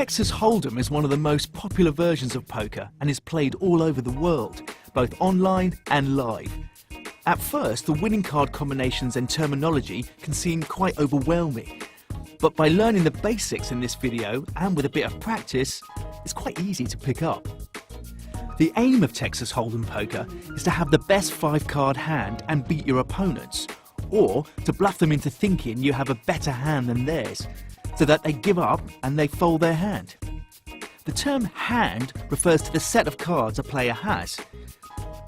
Texas Hold'em is one of the most popular versions of poker and is played all over the world, both online and live. At first, the winning card combinations and terminology can seem quite overwhelming, but by learning the basics in this video and with a bit of practice, it's quite easy to pick up. The aim of Texas Hold'em poker is to have the best 5-card hand and beat your opponents, or to bluff them into thinking you have a better hand than theirs, so that they give up and they fold their hand. The term hand refers to the set of cards a player has.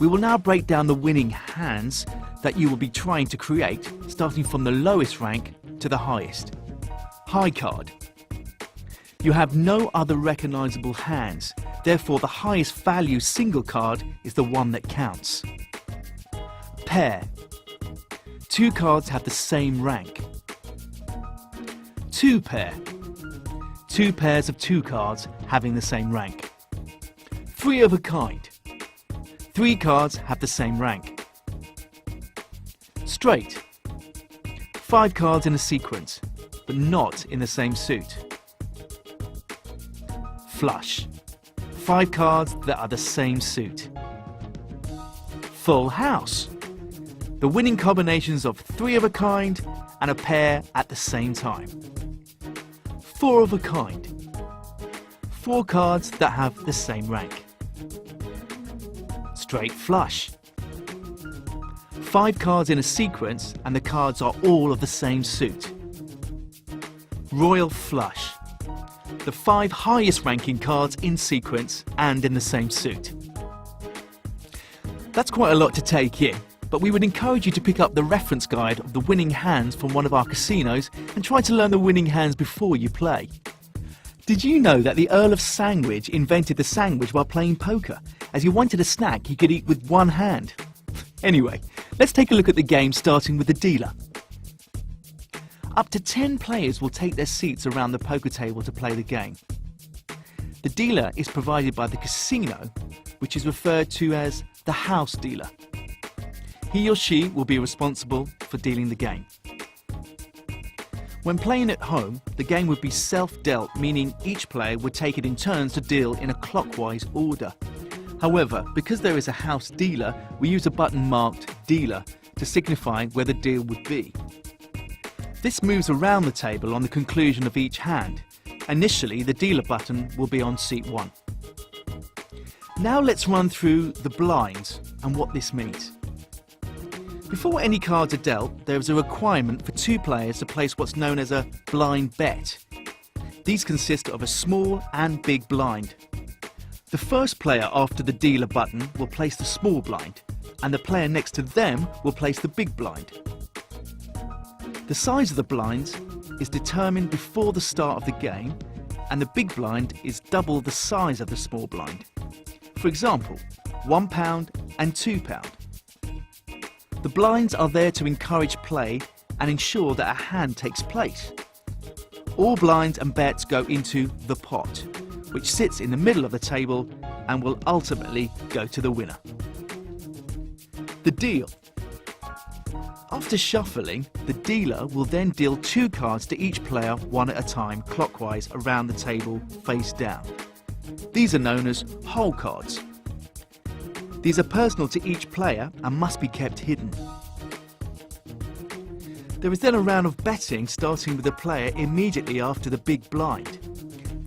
We will now break down the winning hands that you will be trying to create, starting from the lowest rank to the highest. High card. You have no other recognizable hands, therefore the highest value single card is the one that counts. Pair. 2 cards have the same rank. 2 pair. 2 pairs of 2 cards having the same rank. 3 of a kind. 3 cards have the same rank. Straight. 5 cards in a sequence, but not in the same suit. Flush. 5 cards that are the same suit. Full house. The winning combinations of 3 of a kind and a pair at the same time. 4 of a kind. 4 cards that have the same rank. Straight flush. 5 cards in a sequence and the cards are all of the same suit. Royal flush. The 5 highest ranking cards in sequence and in the same suit. That's quite a lot to take in, but we would encourage you to pick up the reference guide of the winning hands from one of our casinos and try to learn the winning hands before you play. Did you know that the Earl of Sandwich invented the sandwich while playing poker, as he wanted a snack he could eat with one hand? Anyway, let's take a look at the game, starting with the dealer. Up to 10 players will take their seats around the poker table to play the game. The dealer is provided by the casino, which is referred to as the house dealer. He or she will be responsible for dealing the game. When playing at home, the game would be self-dealt, meaning each player would take it in turns to deal in a clockwise order. However, because there is a house dealer, we use a button marked dealer to signify where the deal would be. This moves around the table on the conclusion of each hand. Initially, the dealer button will be on seat 1. Now let's run through the blinds and what this means. Before any cards are dealt, there is a requirement for 2 players to place what's known as a blind bet. These consist of a small and big blind. The first player after the dealer button will place the small blind, and the player next to them will place the big blind. The size of the blinds is determined before the start of the game, and the big blind is double the size of the small blind. For example, £1 and £2. The blinds are there to encourage play and ensure that a hand takes place. All blinds and bets go into the pot, which sits in the middle of the table and will ultimately go to the winner. The deal. After shuffling, the dealer will then deal 2 cards to each player one at a time, clockwise around the table, face down. These are known as hole cards. These are personal to each player and must be kept hidden. There is then a round of betting, starting with the player immediately after the big blind.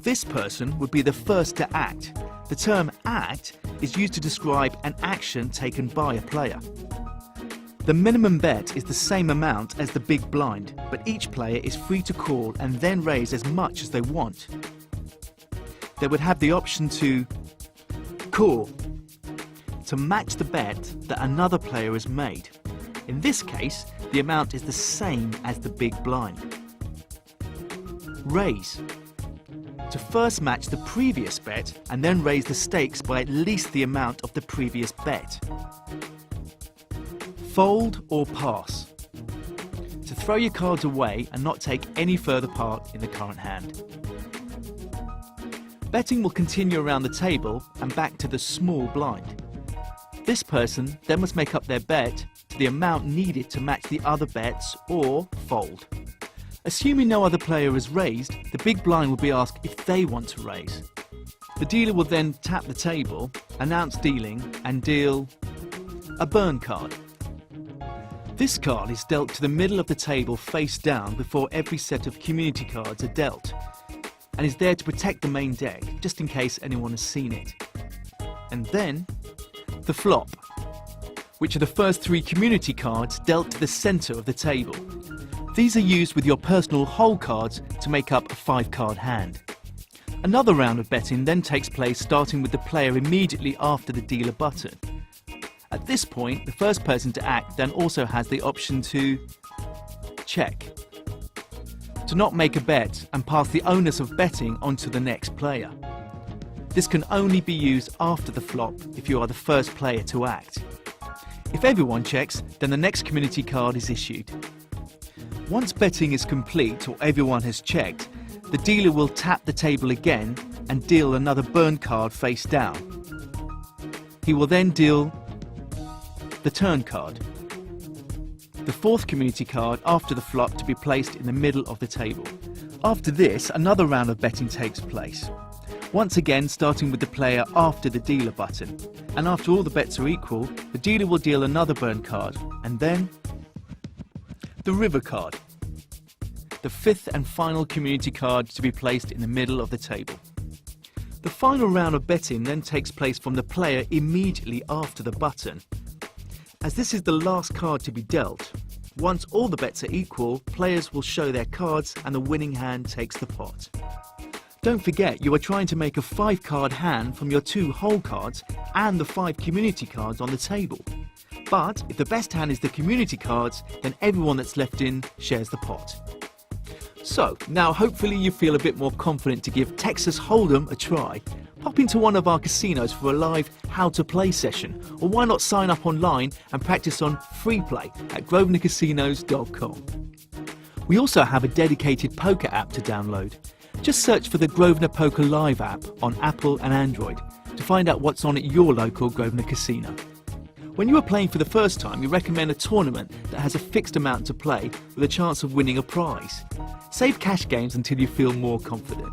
This person would be the first to act. The term act is used to describe an action taken by a player. The minimum bet is the same amount as the big blind, but each player is free to call and then raise as much as they want. They would have the option to call, to match the bet that another player has made. In this case, the amount is the same as the big blind. Raise, to first match the previous bet and then raise the stakes by at least the amount of the previous bet. Fold or pass, to throw your cards away and not take any further part in the current hand. Betting will continue around the table and back to the small blind. This person then must make up their bet to the amount needed to match the other bets or fold. Assuming no other player has raised, the big blind will be asked if they want to raise. The dealer will then tap the table, announce dealing, and deal a burn card. This card is dealt to the middle of the table face down before every set of community cards are dealt, and is there to protect the main deck, just in case anyone has seen it. And then, the flop, which are the first 3 community cards dealt to the centre of the table. These are used with your personal hole cards to make up a 5-card hand. Another round of betting then takes place starting with the player immediately after the dealer button. At this point, the first person to act then also has the option to check, to not make a bet and pass the onus of betting onto the next player. This can only be used after the flop if you are the first player to act. If everyone checks, then the next community card is issued. Once betting is complete or everyone has checked, the dealer will tap the table again and deal another burn card face down. He will then deal the turn card, the 4th community card after the flop, to be placed in the middle of the table. After this, another round of betting takes place. Once again starting with the player after the dealer button, and after all the bets are equal, the dealer will deal another burn card, and then the river card, the 5th and final community card to be placed in the middle of the table. The final round of betting then takes place from the player immediately after the button. As this is the last card to be dealt, once all the bets are equal, players will show their cards and the winning hand takes the pot. Don't forget, you are trying to make a 5-card hand from your 2 hole cards and the 5 community cards on the table. But if the best hand is the community cards, then everyone that's left in shares the pot. So, now hopefully you feel a bit more confident to give Texas Hold'em a try. Pop into one of our casinos for a live how to play session, or why not sign up online and practice on free play at grosvenorcasinos.com. We also have a dedicated poker app to download. Just search for the Grosvenor Poker Live app on Apple and Android to find out what's on at your local Grosvenor casino. When you are playing for the first time, we recommend a tournament that has a fixed amount to play with a chance of winning a prize. Save cash games until you feel more confident.